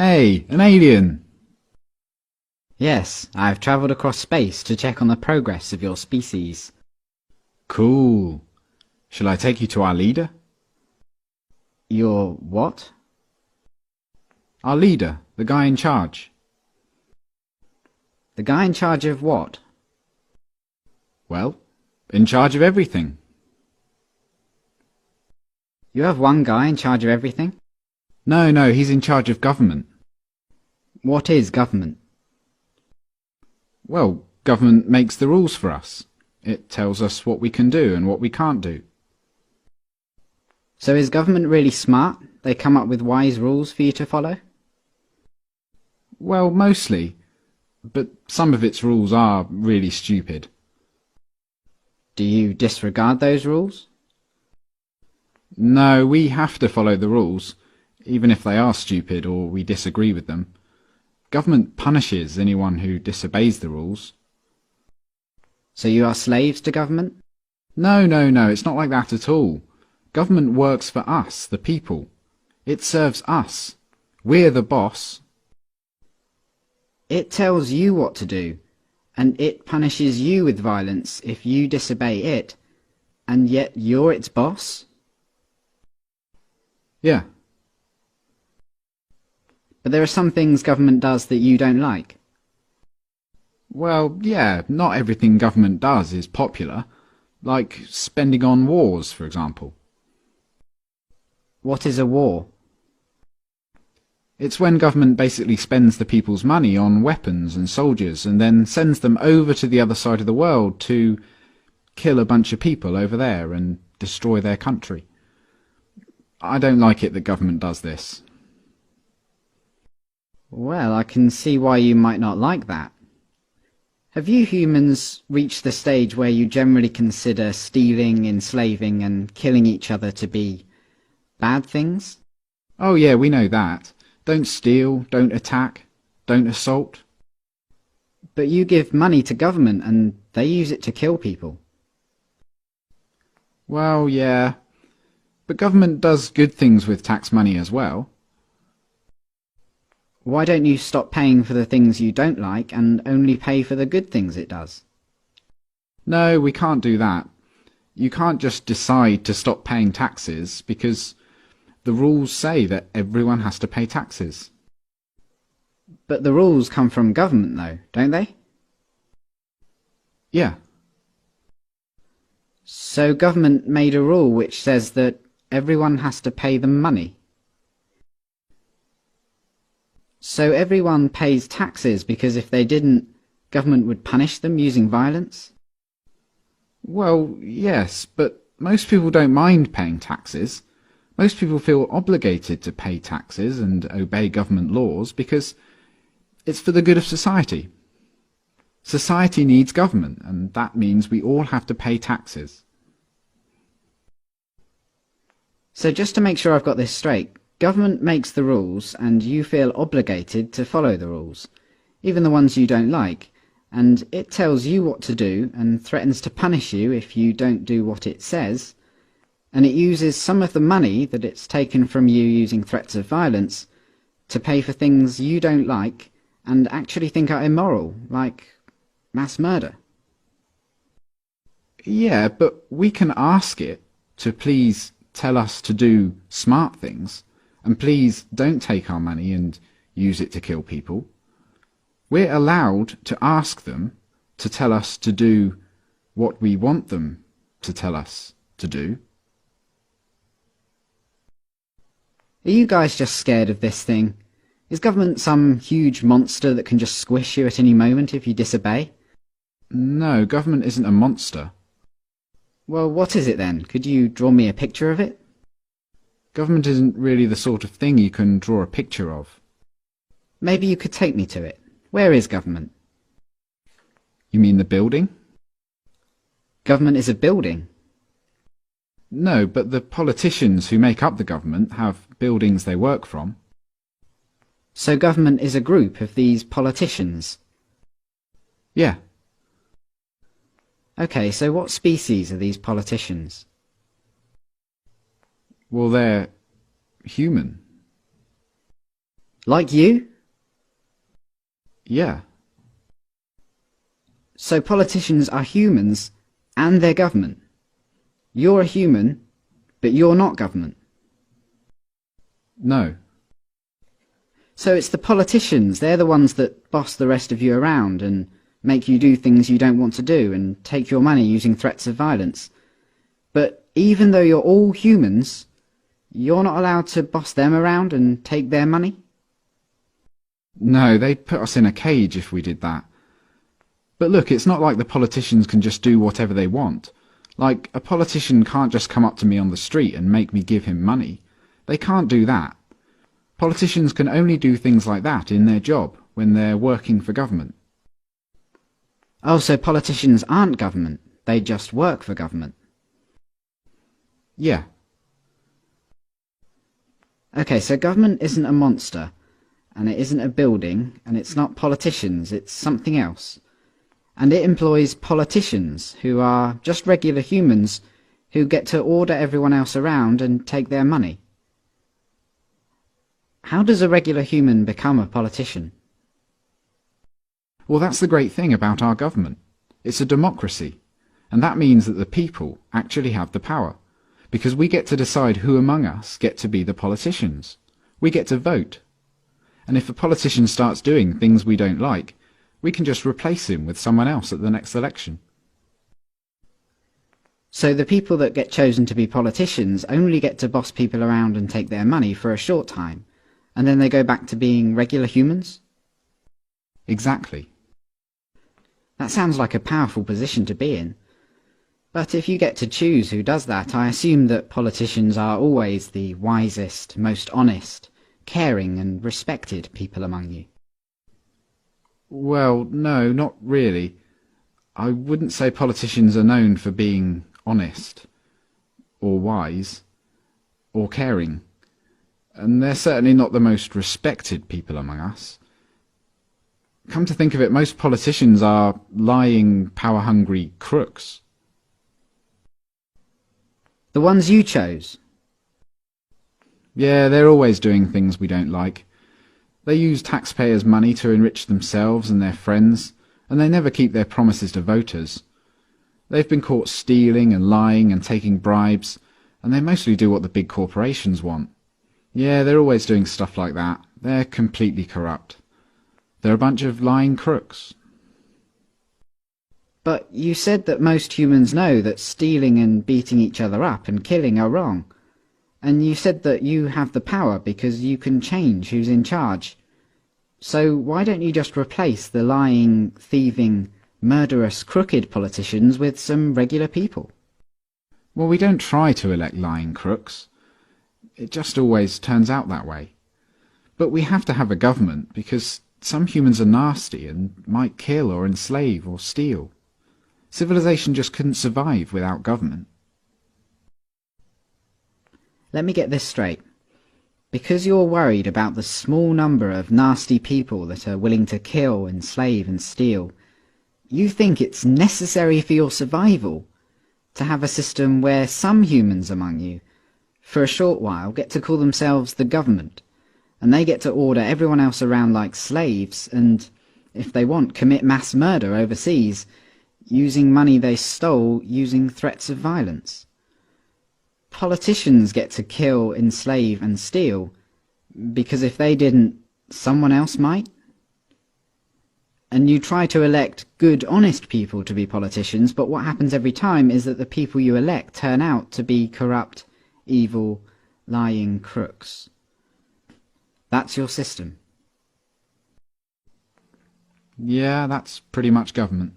Hey, an alien! Yes, I've travelled across space to check on the progress of your species. Cool. Shall I take you to our leader? Your what? Our leader, the guy in charge. The guy in charge of what? Well, in charge of everything. You have one guy in charge of everything? No, he's in charge of government. What is government? Well, government makes the rules for us. It tells us what we can do and what we can't do. So is government really smart? They come up with wise rules for you to follow? Well, mostly. But some of its rules are really stupid. Do you disregard those rules? No, we have to follow the rules, even if they are stupid or we disagree with them. Government punishes anyone who disobeys the rules. So you are slaves to government? No, it's not like that at all. Government works for us, the people. It serves us. We're the boss. It tells you what to do, and it punishes you with violence if you disobey it, and yet you're its boss? Yeah. But there are some things government does that you don't like. Well, yeah, not everything government does is popular. Like spending on wars, for example. What is a war? It's when government basically spends the people's money on weapons and soldiers and then sends them over to the other side of the world to kill a bunch of people over there and destroy their country. I don't like it that government does this. Well, I can see why you might not like that. Have you humans reached the stage where you generally consider stealing, enslaving, and killing each other to be bad things? Oh yeah, we know that. Don't steal, don't attack, don't assault. But you give money to government and they use it to kill people. Well, yeah. But government does good things with tax money as well. Why don't you stop paying for the things you don't like and only pay for the good things it does? No, we can't do that. You can't just decide to stop paying taxes because the rules say that everyone has to pay taxes. But the rules come from government though, don't they? Yeah. So government made a rule which says that everyone has to pay them money. So everyone pays taxes because if they didn't, government would punish them using violence? Well, yes, but most people don't mind paying taxes. Most people feel obligated to pay taxes and obey government laws because it's for the good of society. Society needs government, and that means we all have to pay taxes. So just to make sure I've got this straight, government makes the rules and you feel obligated to follow the rules, even the ones you don't like, and it tells you what to do and threatens to punish you if you don't do what it says, and it uses some of the money that it's taken from you using threats of violence to pay for things you don't like and actually think are immoral, like mass murder. Yeah, but we can ask it to please tell us to do smart things, and please don't take our money and use it to kill people. We're allowed to ask them to tell us to do what we want them to tell us to do. Are you guys just scared of this thing? Is government some huge monster that can just squish you at any moment if you disobey? No, government isn't a monster. Well, what is it then? Could you draw me a picture of it? Government isn't really the sort of thing you can draw a picture of. Maybe you could take me to it. Where is government? You mean the building? Government is a building. No, but the politicians who make up the government have buildings they work from. So government is a group of these politicians? Yeah. Okay, so what species are these politicians? Well, they're human. Like you? Yeah. So politicians are humans and they're government. You're a human, but you're not government. No. So it's the politicians, they're the ones that boss the rest of you around and make you do things you don't want to do and take your money using threats of violence. But even though you're all humans, you're not allowed to boss them around and take their money? No, they'd put us in a cage if we did that. But look, it's not like the politicians can just do whatever they want. Like, a politician can't just come up to me on the street and make me give him money. They can't do that. Politicians can only do things like that in their job, when they're working for government. Oh, so politicians aren't government, they just work for government. Yeah. Okay, so government isn't a monster, and it isn't a building, and it's not politicians, it's something else. And it employs politicians, who are just regular humans, who get to order everyone else around and take their money. How does a regular human become a politician? Well, that's the great thing about our government. It's a democracy, and that means that the people actually have the power, because we get to decide who among us get to be the politicians. We get to vote. And if a politician starts doing things we don't like, we can just replace him with someone else at the next election. So the people that get chosen to be politicians only get to boss people around and take their money for a short time, and then they go back to being regular humans? Exactly. That sounds like a powerful position to be in. But if you get to choose who does that, I assume that politicians are always the wisest, most honest, caring and respected people among you. Well, no, not really. I wouldn't say politicians are known for being honest, or wise, or caring. And they're certainly not the most respected people among us. Come to think of it, most politicians are lying, power-hungry crooks. The ones you chose? Yeah, they're always doing things we don't like. They use taxpayers' money to enrich themselves and their friends, and they never keep their promises to voters. They've been caught stealing and lying and taking bribes, and they mostly do what the big corporations want. Yeah, they're always doing stuff like that. They're completely corrupt. They're a bunch of lying crooks. But you said that most humans know that stealing and beating each other up and killing are wrong. And you said that you have the power because you can change who's in charge. So why don't you just replace the lying, thieving, murderous, crooked politicians with some regular people? Well, we don't try to elect lying crooks. It just always turns out that way. But we have to have a government because some humans are nasty and might kill or enslave or steal. Civilization just couldn't survive without government. Let me get this straight. Because you're worried about the small number of nasty people that are willing to kill, enslave and steal, you think it's necessary for your survival to have a system where some humans among you, for a short while, get to call themselves the government, and they get to order everyone else around like slaves and, if they want, commit mass murder overseas, using money they stole using threats of violence. Politicians get to kill, enslave and steal, because if they didn't, someone else might? And you try to elect good, honest people to be politicians, but what happens every time is that the people you elect turn out to be corrupt, evil, lying crooks. That's your system. Yeah, that's pretty much government.